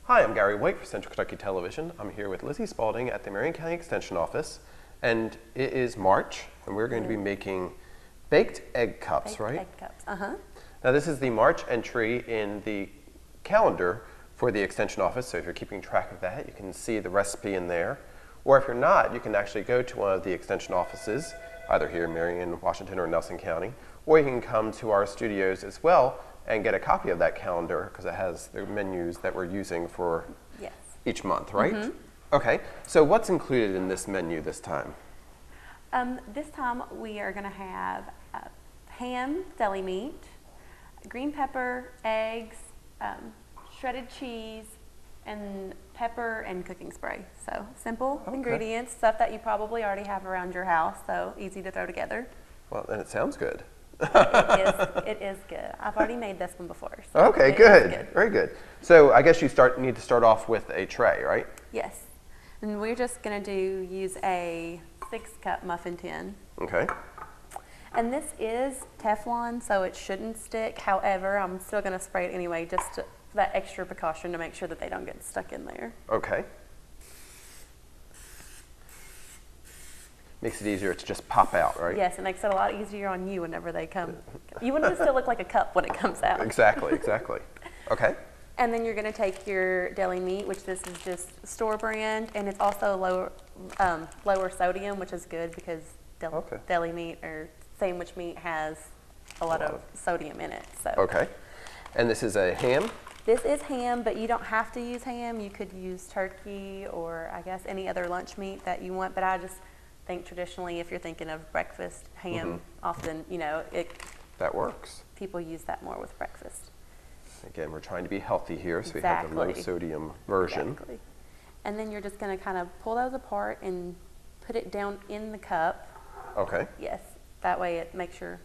Hi, I'm Gary White for Central Kentucky Television. I'm here with Lizzie Spalding at the Marion County Extension Office, and it is March, and we're going to be making baked egg cups, right? Egg cups, uh-huh. Now this is the March entry in the calendar for the Extension Office, so if you're keeping track of that, you can see the recipe in there. Or if you're not, you can actually go to one of the Extension offices, either here in Marion, Washington, or Nelson County, or you can come to our studios as well and get a copy of that calendar because it has the menus that we're using for each month, right? Mm-hmm. Okay, so what's included in this menu this time? This time we are going to have ham, deli meat, green pepper, eggs, shredded cheese, and pepper and cooking spray. So simple ingredients, stuff that you probably already have around your house, so easy to throw together. Well, and it sounds good. It is good. I've already made this one before. So okay, good. Very good. So I guess you need to start off with a tray, right? Yes. And we're just going to use a 6-cup muffin tin. Okay. And this is Teflon, so it shouldn't stick. However, I'm still going to spray it anyway, just for that extra precaution to make sure that they don't get stuck in there. Okay. Makes it easier to just pop out, right? Yes, it makes it a lot easier on you whenever they come. You want it to still look like a cup when it comes out. Exactly, exactly. Okay. And then you're going to take your deli meat, which this is just store brand, and it's also lower sodium, which is good because deli meat or sandwich meat has a lot of sodium in it. So. Okay. And this is a ham? This is ham, but you don't have to use ham. You could use turkey or I guess any other lunch meat that you want, but I just think traditionally if you're thinking of breakfast, ham often, you know, that works. People use that more with breakfast. Again, we're trying to be healthy here, so we have the low sodium version. Exactly. And then you're just going to kind of pull those apart and put it down in the cup. Okay. Yes. That way it makes your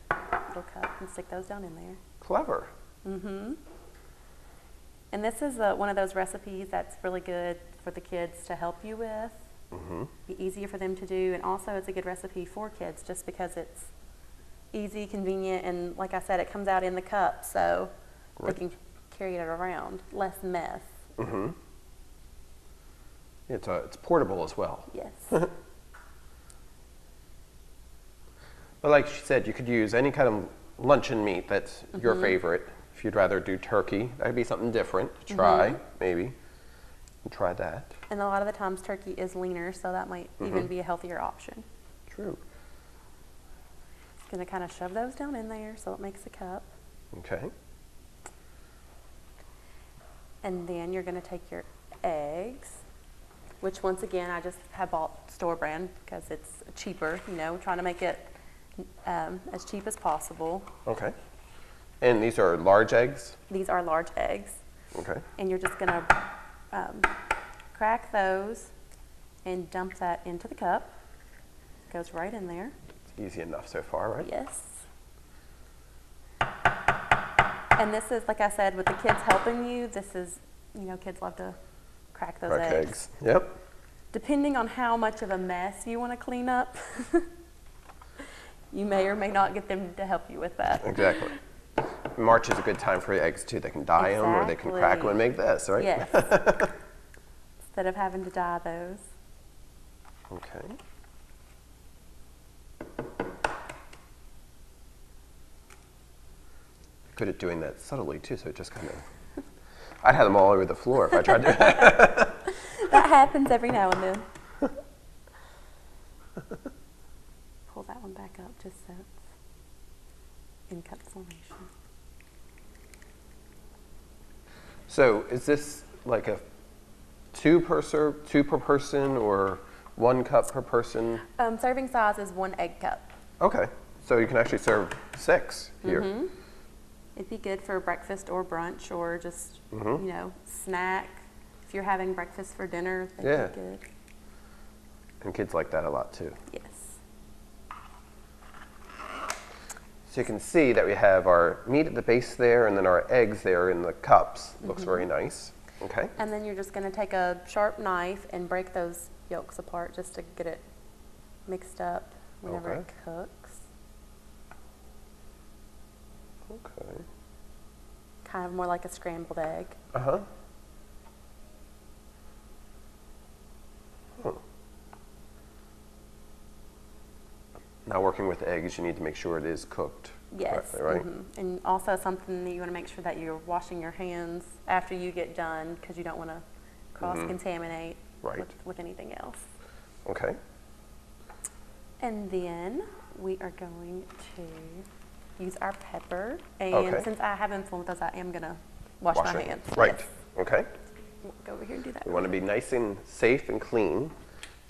little cup and stick those down in there. Clever. Mm-hmm. And this is one of those recipes that's really good for the kids to help you with. Mm-hmm. Be easier for them to do, and also it's a good recipe for kids just because it's easy, convenient, and like I said, it comes out in the cup, so they can carry it around. Less mess. Mm-hmm. It's portable as well. Yes. But like she said, you could use any kind of luncheon meat that's your favorite. If you'd rather do turkey, that'd be something different to try, maybe. And try that. And a lot of the times turkey is leaner, so that might even be a healthier option. True. Just going to kind of shove those down in there so it makes a cup. Okay. And then you're going to take your eggs, which once again I just have bought store brand because it's cheaper, you know, trying to make it as cheap as possible. Okay. And these are large eggs? These are large eggs. Okay. And you're just going to crack those and dump that into the cup. It goes right in there. It's easy enough so far, right? Yes. And this is, like I said, with the kids helping you, this is, you know, kids love to crack those eggs. Yep. Depending on how much of a mess you want to clean up, you may or may not get them to help you with that. Exactly. March is a good time for eggs too. They can dye them or they can crack them and make this, right? Yes. Instead of having to dye those. Okay. Good at doing that subtly too, so it just kind of, I'd have them all over the floor if I tried to. That happens every now and then. Pull that one back up just so it's encapsulation. So is this like a two per person or 1 cup per person? Serving size is 1 egg cup. Okay, so you can actually serve 6 here. It'd be good for breakfast or brunch or just, you know, snack. If you're having breakfast for dinner, that'd be good. And kids like that a lot too. Yes. So you can see that we have our meat at the base there and then our eggs there in the cups. Looks very nice. Okay. And then you're just going to take a sharp knife and break those yolks apart just to get it mixed up whenever it cooks. Okay. Kind of more like a scrambled egg. Uh-huh. Now working with eggs, you need to make sure it is cooked Yes. correctly, right? And also something that you want to make sure that you're washing your hands after you get done, because you don't want to cross-contaminate Right. with anything else. Okay. And then we are going to use our pepper. And Okay. since I have influence, I am going to wash my it. hands. Right. Yes. Okay. Go over here and do that. We want to be nice and safe and clean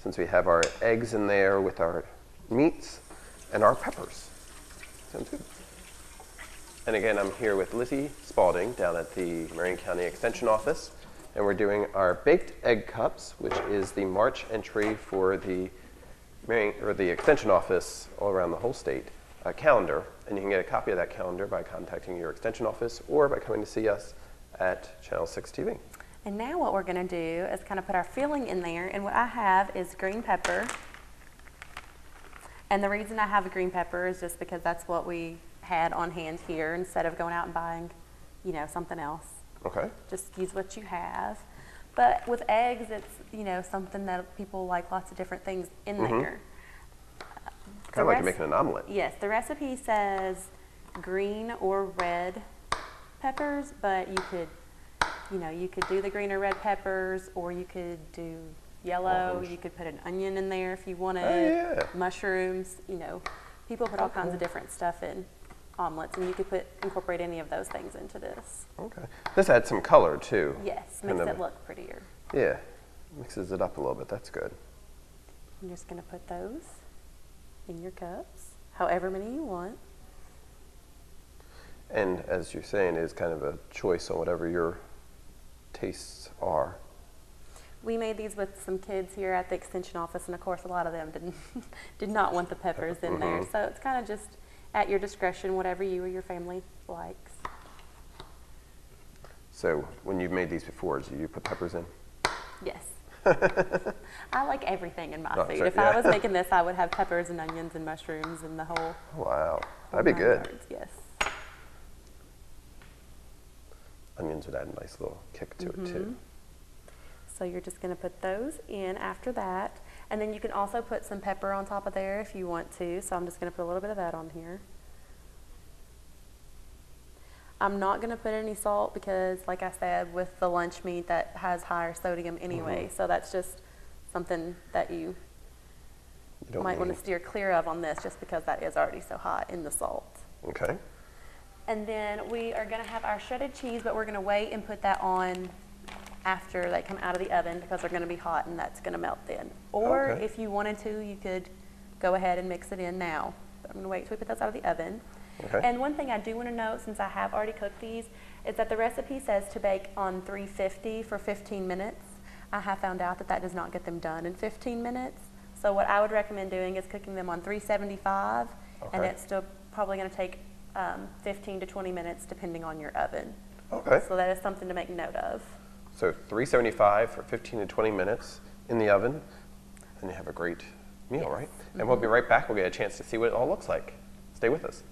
since we have our eggs in there with our meats and our peppers. Sounds good. And again, I'm here with Lizzie Spalding down at the Marion County Extension Office, and we're doing our baked egg cups, which is the March entry for the the Extension Office all around the whole state calendar. And you can get a copy of that calendar by contacting your Extension Office or by coming to see us at Channel 6 TV. And now what we're going to do is kind of put our filling in there. And what I have is green pepper. And the reason I have a green pepper is just because that's what we had on hand here instead of going out and buying, you know, something else. Okay. Just use what you have. But with eggs, it's, you know, something that people like lots of different things in there. Kind of like you're making an omelet. Yes, the recipe says green or red peppers, but you could, you know, you could do the green or red peppers, or you could do yellow. Orange. You could put an onion in there if you wanted. Oh, yeah. Mushrooms, you know, people put all kinds of different stuff in omelets, and you could incorporate any of those things into this. Okay. This adds some color too. Yes, Kind makes of- it look prettier. Yeah. Mixes it up a little bit. That's good. I'm just going to put those in your cups, however many you want. And as you're saying, it is kind of a choice on whatever your tastes are. We made these with some kids here at the extension office, and of course a lot of them did not want the peppers in there. So it's kind of just at your discretion, whatever you or your family likes. So when you've made these before, do you put peppers in? Yes. I like everything in my Oh, food. sorry, If I yeah. was making this, I would have peppers and onions and mushrooms and the whole Wow. That'd be nine good. yards, yes. Onions would add a nice little kick to it too. So you're just going to put those in after that. And then you can also put some pepper on top of there if you want to. So I'm just going to put a little bit of that on here. I'm not going to put any salt because, like I said, with the lunch meat, that has higher sodium anyway. So that's just something that you don't might want to need- steer clear of on this, just because that is already so hot in the salt. Okay. And then we are going to have our shredded cheese, but we're going to wait and put that on after they come out of the oven because they're going to be hot and that's going to melt then. Or Okay. if you wanted to, you could go ahead and mix it in now. But I'm going to wait till we put those out of the oven. Okay. And one thing I do want to note, since I have already cooked these, is that the recipe says to bake on 350 for 15 minutes. I have found out that that does not get them done in 15 minutes. So what I would recommend doing is cooking them on 375, and Okay. it's still probably going to take 15 to 20 minutes depending on your oven. Okay. So that is something to make note of. So 375 for 15 to 20 minutes in the oven, and you have a great meal, Yes. right? And we'll be right back. We'll get a chance to see what it all looks like. Stay with us.